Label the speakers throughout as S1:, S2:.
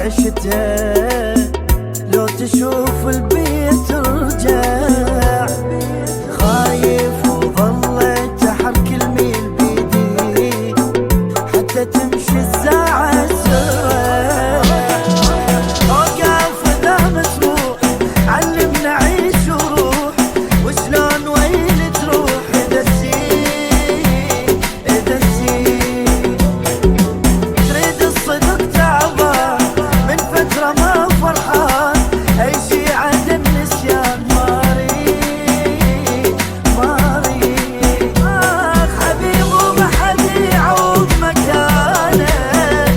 S1: عشتها لو تشوف البيت رجع. خايف وظليت احرك الميل بيدي حتى تمشي الساعة سوا. اوقف اذا مسموح علمنا عيش وروح وشلون وين تروح اذا السين اذا السين. تريد الصدق تعبان من فترة ما فرحان اي شي عدم نسيان ماري ماري. حبيب وما حد يعوض مكانك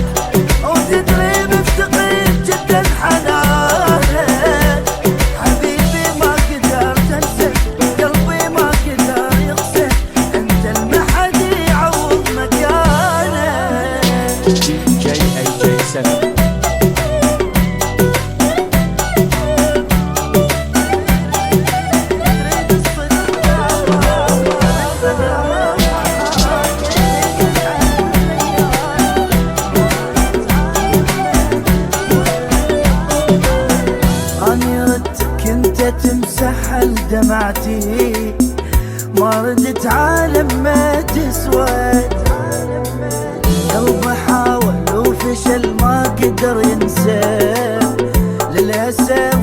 S1: وتدري مفتقد جدا حنانك. حبيبي ما قدرت انسى قلبي ما قدر يغسل انت اللي ما حد يعوض مكانك.
S2: DJ AJ7.
S1: اني ردتك انت تمسح دمعتي ما ردت عالم ما تسوى. قلبي حاول وفشل ما قدر ينسى للأسف